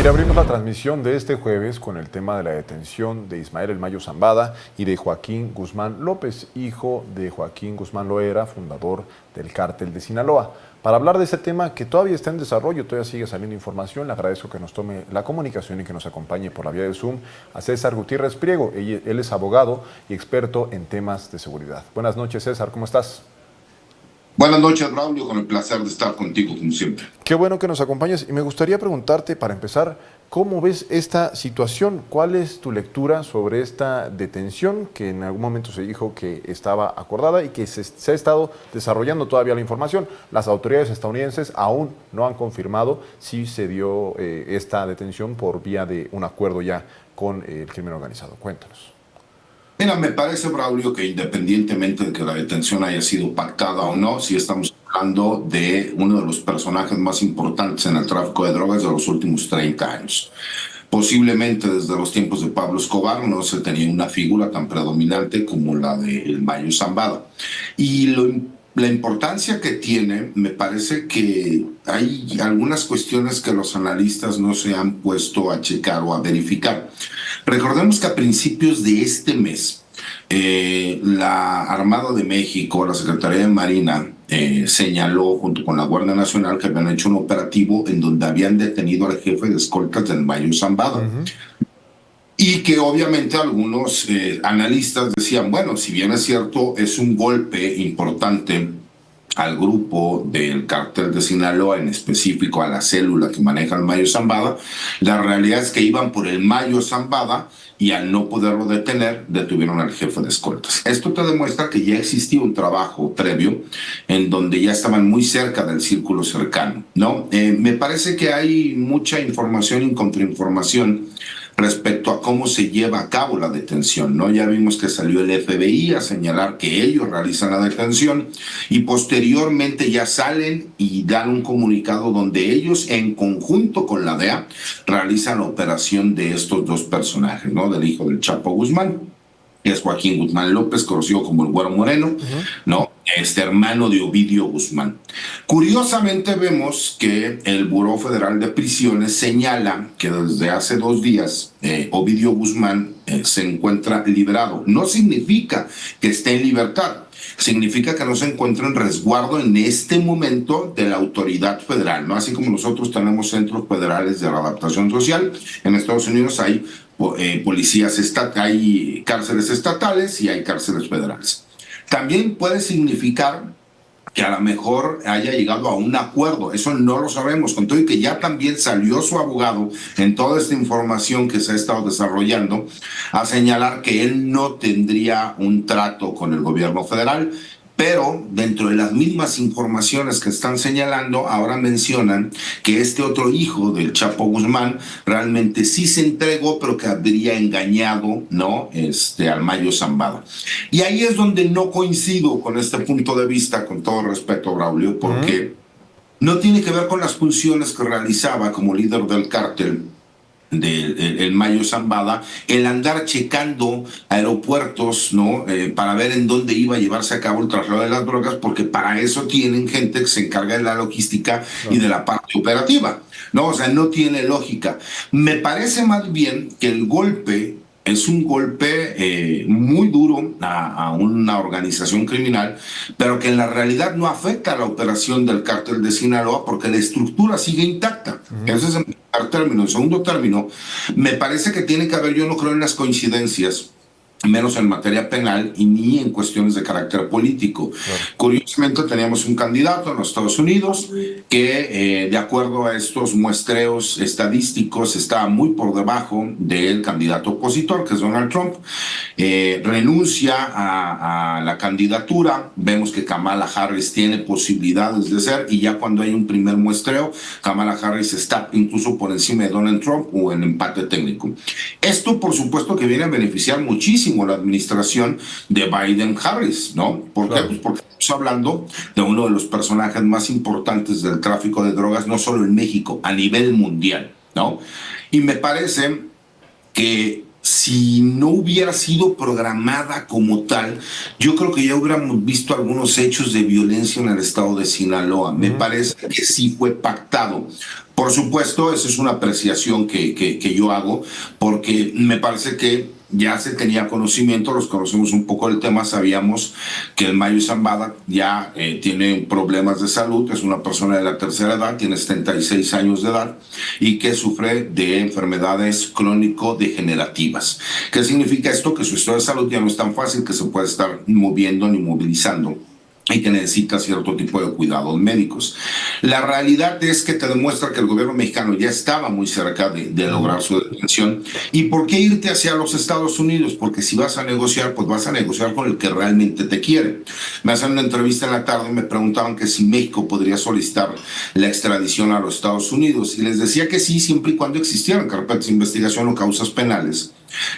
Mira, abrimos la transmisión de este jueves con el tema de la detención de Ismael El Mayo Zambada y de Joaquín Guzmán López, hijo de Joaquín Guzmán Loera, fundador del Cártel de Sinaloa. Para hablar de ese tema que todavía está en desarrollo, todavía sigue saliendo información, le agradezco que nos tome la comunicación y que nos acompañe por la vía de Zoom a César Gutiérrez Priego. Él es abogado y experto en temas de seguridad. Buenas noches, César, ¿cómo estás? Buenas noches, Braulio, con el placer de estar contigo, como siempre. Qué bueno que nos acompañes y me gustaría preguntarte, para empezar, ¿cómo ves esta situación? ¿Cuál es tu lectura sobre esta detención que en algún momento se dijo que estaba acordada y que se ha estado desarrollando todavía la información? Las autoridades estadounidenses aún no han confirmado si se dio esta detención por vía de un acuerdo ya con el crimen organizado. Cuéntanos. Mira, me parece, Braulio, que independientemente de que la detención haya sido pactada o no, si estamos hablando de uno de los personajes más importantes en el tráfico de drogas de los últimos 30 años. Posiblemente desde los tiempos de Pablo Escobar no se tenía una figura tan predominante como la de El Mayo Zambada. Y la importancia que tiene, me parece que hay algunas cuestiones que los analistas no se han puesto a checar o a verificar. Recordemos que a principios de este mes, la Armada de México, la Secretaría de Marina, señaló junto con la Guardia Nacional que habían hecho un operativo en donde habían detenido al jefe de escoltas del Mayo Zambada. Y que obviamente algunos analistas decían, bueno, si bien es cierto, es un golpe importante al grupo del Cártel de Sinaloa, en específico a la célula que maneja el Mayo Zambada, la realidad es que iban por el Mayo Zambada y al no poderlo detener, detuvieron al jefe de escoltas. Esto te demuestra que ya existía un trabajo previo en donde ya estaban muy cerca del círculo cercano, ¿no? Me parece que hay mucha información y contrainformación respecto a cómo se lleva a cabo la detención, ¿no? Ya vimos que salió el FBI a señalar que ellos realizan la detención y posteriormente ya salen y dan un comunicado donde ellos, en conjunto con la DEA, realizan la operación de estos dos personajes, ¿no? Del hijo del Chapo Guzmán, que es Joaquín Guzmán López, conocido como el Güero Moreno, ¿no? Hermano de Ovidio Guzmán. Curiosamente vemos que el Buró Federal de Prisiones señala que desde hace 2 días Ovidio Guzmán se encuentra liberado. No significa que esté en libertad, significa que no se encuentra en resguardo en este momento de la autoridad federal, ¿no? Así como nosotros tenemos centros federales de readaptación social, en Estados Unidos hay policías hay cárceles estatales y hay cárceles federales. También puede significar que a lo mejor haya llegado a un acuerdo, eso no lo sabemos, con todo y que ya también salió su abogado en toda esta información que se ha estado desarrollando a señalar que él no tendría un trato con el gobierno federal, pero dentro de las mismas informaciones que están señalando, ahora mencionan que este otro hijo del Chapo Guzmán realmente sí se entregó, pero que habría engañado, ¿no? Al Mayo Zambada. Y ahí es donde no coincido con este punto de vista, con todo respeto, Braulio, porque no tiene que ver con las funciones que realizaba como líder del cártel del Mayo Zambada, el andar checando aeropuertos, ¿no? Para ver en dónde iba a llevarse a cabo el traslado de las drogas, porque para eso tienen gente que se encarga de la logística y de la parte operativa, ¿no? O sea, no tiene lógica. Me parece más bien que el golpe es un golpe muy duro a una organización criminal, pero que en la realidad no afecta a la operación del Cártel de Sinaloa porque la estructura sigue intacta. Ese es el primer término. En segundo término, me parece que tiene que haber, yo no creo en las coincidencias, menos en materia penal y ni en cuestiones de carácter político. Curiosamente teníamos un candidato en los Estados Unidos que de acuerdo a estos muestreos estadísticos estaba muy por debajo del candidato opositor, que es Donald Trump. Renuncia a la candidatura, vemos que Kamala Harris tiene posibilidades de ser, y ya cuando hay un primer muestreo, Kamala Harris está incluso por encima de Donald Trump o en empate técnico. Esto por supuesto que viene a beneficiar muchísimo la administración de Biden-Harris, ¿no? ¿Por qué? Pues porque estamos hablando de uno de los personajes más importantes del tráfico de drogas, no solo en México, a nivel mundial, ¿no? Y me parece que si no hubiera sido programada como tal, yo creo que ya hubiéramos visto algunos hechos de violencia en el estado de Sinaloa. Me parece que sí fue pactado Por supuesto, esa es una apreciación que yo hago, porque me parece que ya se tenía conocimiento, los conocemos un poco del tema, sabíamos que el Mayo Zambada ya tiene problemas de salud, es una persona de la tercera edad, tiene 76 años de edad y que sufre de enfermedades crónico-degenerativas. ¿Qué significa esto? Que su estado de salud ya no es tan fácil que se pueda estar moviendo ni movilizando y que necesita cierto tipo de cuidados médicos. La realidad es que te demuestra que el gobierno mexicano ya estaba muy cerca de lograr su detención. ¿Y por qué irte hacia los Estados Unidos? Porque si vas a negociar, pues vas a negociar con el que realmente te quiere. Me hacen una entrevista en la tarde y me preguntaban que si México podría solicitar la extradición a los Estados Unidos. Y les decía que sí, siempre y cuando existieran carpetas de investigación o causas penales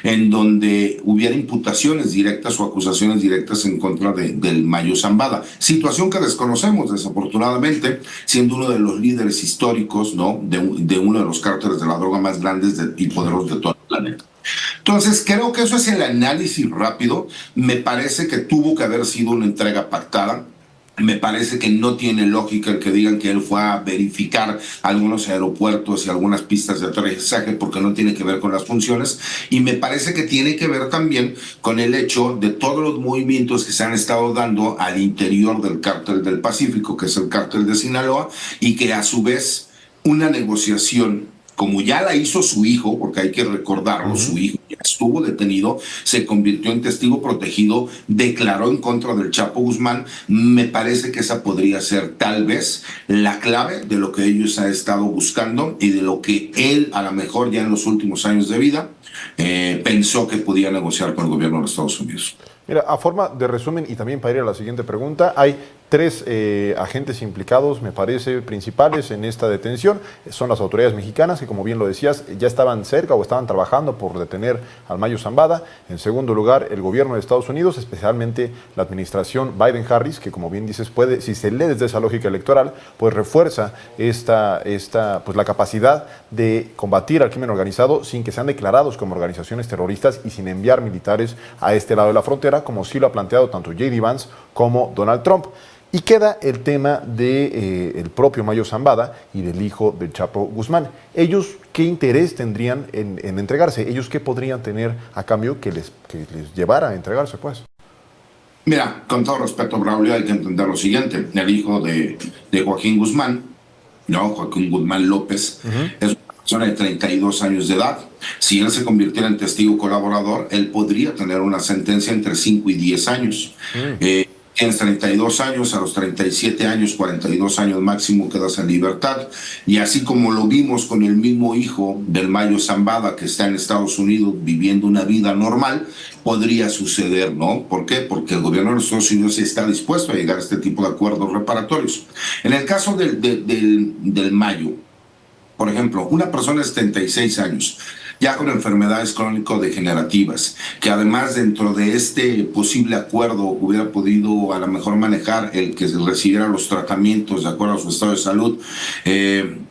en donde hubiera imputaciones directas o acusaciones directas en contra del Mayo Zambada. Situación que desconocemos, desafortunadamente, siendo uno de los líderes históricos, ¿no?, de uno de los cárteles de la droga más grandes y poderosos de todo el planeta. Entonces, creo que eso es el análisis rápido. Me parece que tuvo que haber sido una entrega pactada. Me parece que no tiene lógica el que digan que él fue a verificar algunos aeropuertos y algunas pistas de aterrizaje porque no tiene que ver con las funciones, y me parece que tiene que ver también con el hecho de todos los movimientos que se han estado dando al interior del cártel del Pacífico, que es el cártel de Sinaloa, y que a su vez una negociación como ya la hizo su hijo, porque hay que recordarlo, su hijo ya estuvo detenido, se convirtió en testigo protegido, declaró en contra del Chapo Guzmán. Me parece que esa podría ser tal vez la clave de lo que ellos han estado buscando y de lo que él, a lo mejor ya en los últimos años de vida, pensó que podía negociar con el gobierno de los Estados Unidos. Mira, a forma de resumen y también para ir a la siguiente pregunta, hay tres agentes implicados, me parece, principales en esta detención. Son las autoridades mexicanas que, como bien lo decías, ya estaban cerca o estaban trabajando por detener al Mayo Zambada. En segundo lugar, el gobierno de Estados Unidos, especialmente la administración Biden-Harris, que, como bien dices, puede, si se lee desde esa lógica electoral, pues refuerza pues la capacidad de combatir al crimen organizado sin que sean declarados como organizaciones terroristas y sin enviar militares a este lado de la frontera, como sí lo ha planteado tanto J.D. Vance como Donald Trump. Y queda el tema del propio Mayo Zambada y del hijo del Chapo Guzmán. ¿Ellos qué interés tendrían en entregarse? ¿Ellos qué podrían tener a cambio que les llevara a entregarse, pues? Mira, con todo respeto, Braulio, hay que entender lo siguiente. El hijo de Joaquín Guzmán, ¿no?, Joaquín Guzmán López, es una persona de 32 años de edad. Si él se convirtiera en testigo colaborador, él podría tener una sentencia entre 5 y 10 años. Tienes 32 años, a los 37 años, 42 años máximo quedas en libertad. Y así como lo vimos con el mismo hijo del Mayo Zambada, que está en Estados Unidos viviendo una vida normal, podría suceder, ¿no? ¿Por qué? Porque el gobierno de los Estados Unidos está dispuesto a llegar a este tipo de acuerdos reparatorios. En el caso del Mayo, por ejemplo, una persona de 76 años, ya con enfermedades crónico-degenerativas, que además dentro de este posible acuerdo hubiera podido a lo mejor manejar el que recibiera los tratamientos de acuerdo a su estado de salud,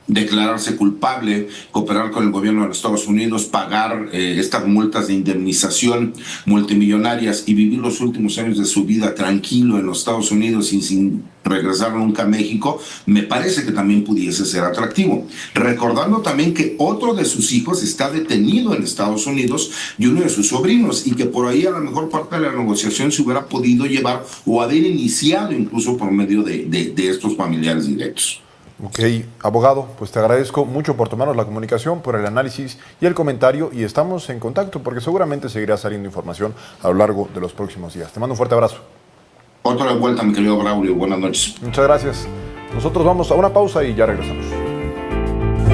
declararse culpable, cooperar con el gobierno de los Estados Unidos, pagar estas multas de indemnización multimillonarias y vivir los últimos años de su vida tranquilo en los Estados Unidos y sin regresar nunca a México, me parece que también pudiese ser atractivo. Recordando también que otro de sus hijos está detenido en Estados Unidos y uno de sus sobrinos, y que por ahí a lo mejor parte de la negociación se hubiera podido llevar o haber iniciado incluso por medio de estos familiares directos. Ok, abogado, pues te agradezco mucho por tomarnos la comunicación, por el análisis y el comentario, y estamos en contacto porque seguramente seguirá saliendo información a lo largo de los próximos días. Te mando un fuerte abrazo. Otra vuelta, mi querido Braulio. Buenas noches. Muchas gracias. Nosotros vamos a una pausa y ya regresamos.